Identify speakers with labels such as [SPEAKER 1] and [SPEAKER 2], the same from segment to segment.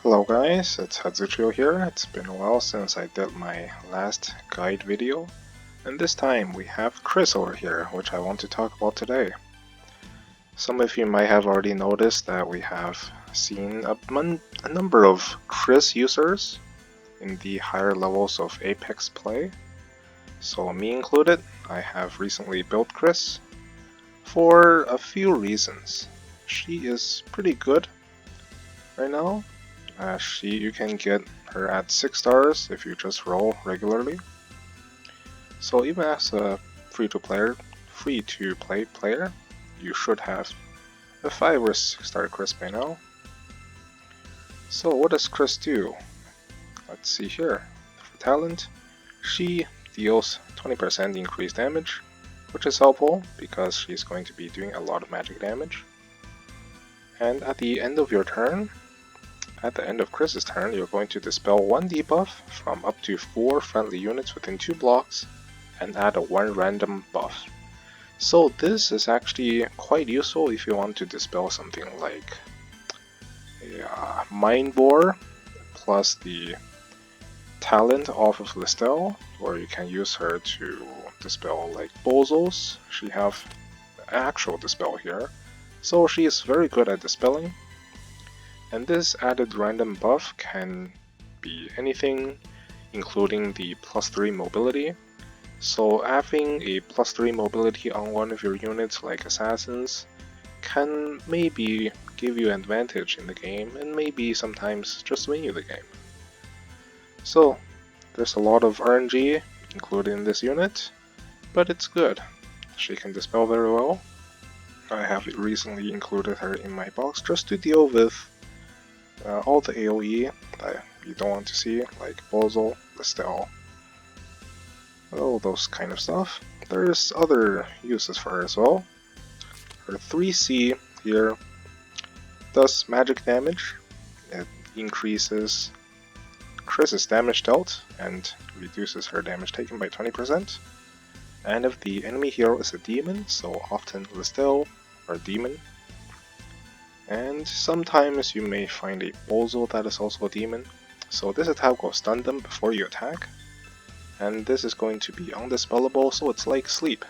[SPEAKER 1] Hello guys, it's Hatsuchio here. It's been a while since I did my last guide video, and this time we have Chris over here, which I want to talk about today. Some of you might have already noticed that we have seen a number of Chris users in the higher levels of Apex play. So me included, I have recently built Chris for a few reasons. She is pretty good right now. You can get her at 6 stars if you just roll regularly. So even as a free-to-play player, you should have a 5 or 6 star Chris by now. So what does Chris do? Let's see here. For talent, she deals 20% increased damage, which is helpful because she's going to be doing a lot of magic damage. And at the end of your turn, at the end of Chris's turn, you're going to dispel 1 debuff from up to 4 friendly units within 2 blocks and add a 1 random buff. So this is actually quite useful if you want to dispel something like a Mind Bore plus the talent off of Listel, or you can use her to dispel like Bozos. She have actual dispel here, so she is very good at dispelling. And this added random buff can be anything, including the +3 mobility. So having a +3 mobility on one of your units like assassins can maybe give you an advantage in the game and maybe sometimes just win you the game. So there's a lot of RNG included in this unit, but it's good. She can dispel very well. I have recently included her in my box just to deal with all the AoE that you don't want to see, like Bozo, Listel, all those kind of stuff. There's other uses for her as well. Her 3C here does magic damage. It increases Chris's damage dealt and reduces her damage taken by 20%. And if the enemy hero is a demon, so often Listel or demon, and sometimes you may find a Bozo that is also a demon. So this attack will stun them before you attack. And this is going to be undispellable, so it's like sleep.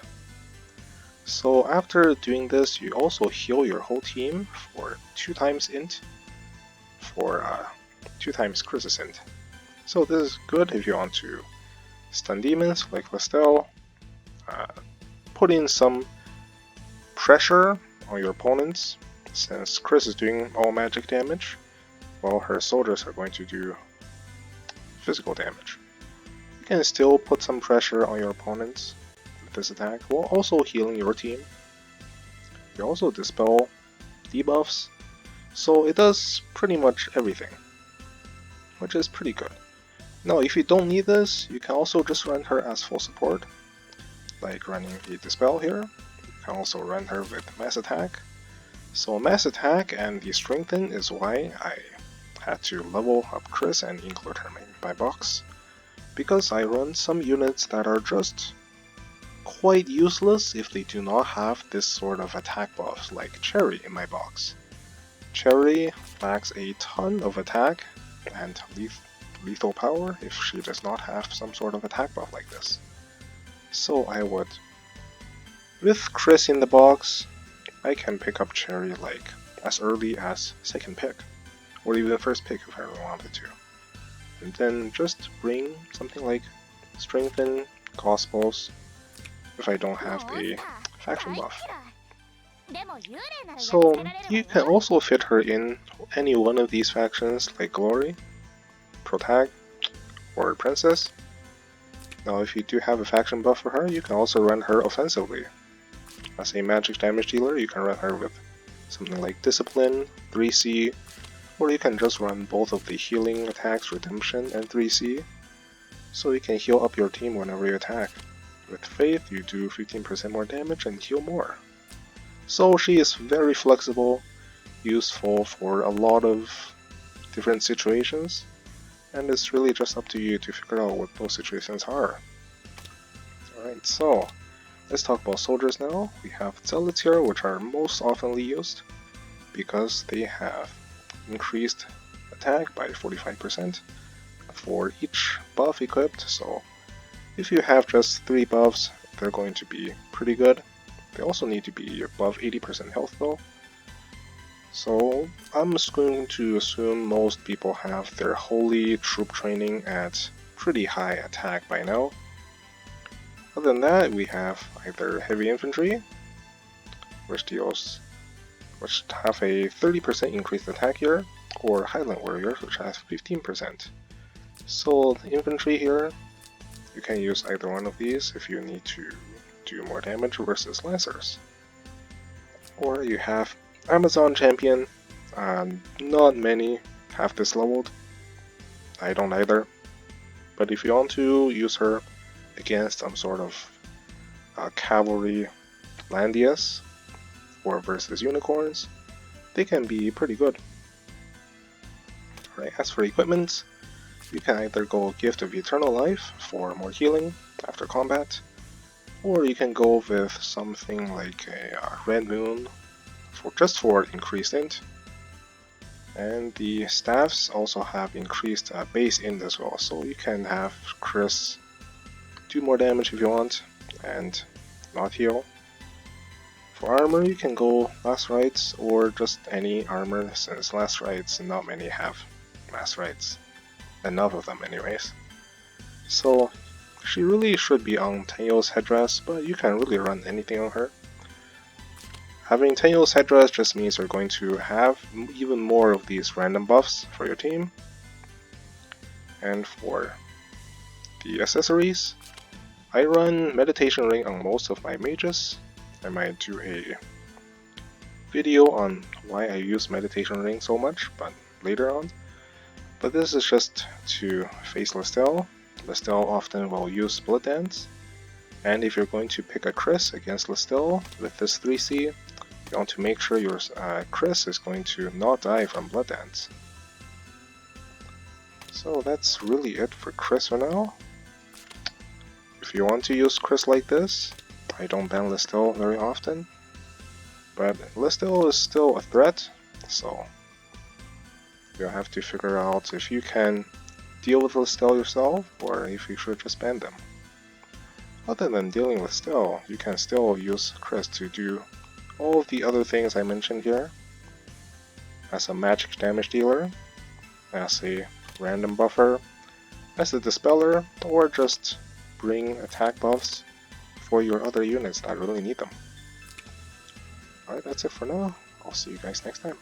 [SPEAKER 1] So after doing this, you also heal your whole team for 2 times int, for 2 times Chris's int. So this is good if you want to stun demons like Listel, put in some pressure on your opponents, since Chris is doing all magic damage, while her soldiers are going to do physical damage. You can still put some pressure on your opponents with this attack, while also healing your team. You also dispel debuffs, so it does pretty much everything, which is pretty good. Now if you don't need this, you can also just run her as full support, like running a dispel here. You can also run her with mass attack. So mass attack and the strengthen is why I had to level up Chris and include her in my box, because I run some units that are just quite useless if they do not have this sort of attack buff, like Cherry in my box. Cherry lacks a ton of attack and lethal power if she does not have some sort of attack buff like this. So I would, with Chris in the box, I can pick up Cherry like as early as second pick, or even first pick if I really wanted to. And then just bring something like Strengthen, Gospels, if I don't have the faction buff. So you can also fit her in any one of these factions like Glory, Protag, or Princess. Now if you do have a faction buff for her, you can also run her offensively. As a magic damage dealer, you can run her with something like Discipline, 3C, or you can just run both of the healing attacks, Redemption, and 3C, so you can heal up your team whenever you attack. With Faith, you do 15% more damage and heal more. So she is very flexible, useful for a lot of different situations, and it's really just up to you to figure out what those situations are. Alright, so let's talk about soldiers now. We have zealots here, which are most oftenly used because they have increased attack by 45% for each buff equipped, so if you have just 3 buffs, they're going to be pretty good. They also need to be above 80% health though. So I'm just going to assume most people have their holy troop training at pretty high attack by now. Other than that, we have either heavy infantry, which have a 30% increased attack here, or highland warriors, which has 15%. So the infantry here, you can use either one of these if you need to do more damage versus lancers. Or you have Amazon champion, not many have this leveled. I don't either. But if you want to use her against some sort of cavalry Landias or versus unicorns, they can be pretty good. Right, as for equipment, you can either go Gift of Eternal Life for more healing after combat, or you can go with something like a Red Moon just for increased int. And the staffs also have increased base int as well, so you can have Chris do more damage if you want and not heal. For armor, you can go Last Rites or just any armor, since Last Rites not many have Last Rites. Enough of them anyways. So she really should be on Tennyo's headdress, but you can really run anything on her. Having Tennyo's headdress just means you're going to have even more of these random buffs for your team. And for the accessories, I run Meditation Ring on most of my mages. I might do a video on why I use Meditation Ring so much, but later on. But this is just to face Lestelle. Lestelle often will use Blood Dance, and if you're going to pick a Chris against Lestelle with this 3C, you want to make sure your Chris is going to not die from Blood Dance. So that's really it for Chris for now. If you want to use Chris like this, I don't ban Lestelle very often, but Lestelle is still a threat, so you'll have to figure out if you can deal with Lestelle yourself, or if you should just ban them. Other than dealing with Lestelle, you can still use Chris to do all of the other things I mentioned here, as a magic damage dealer, as a random buffer, as a dispeller, or just bring attack buffs for your other units that really need them. Alright, that's it for now. I'll see you guys next time.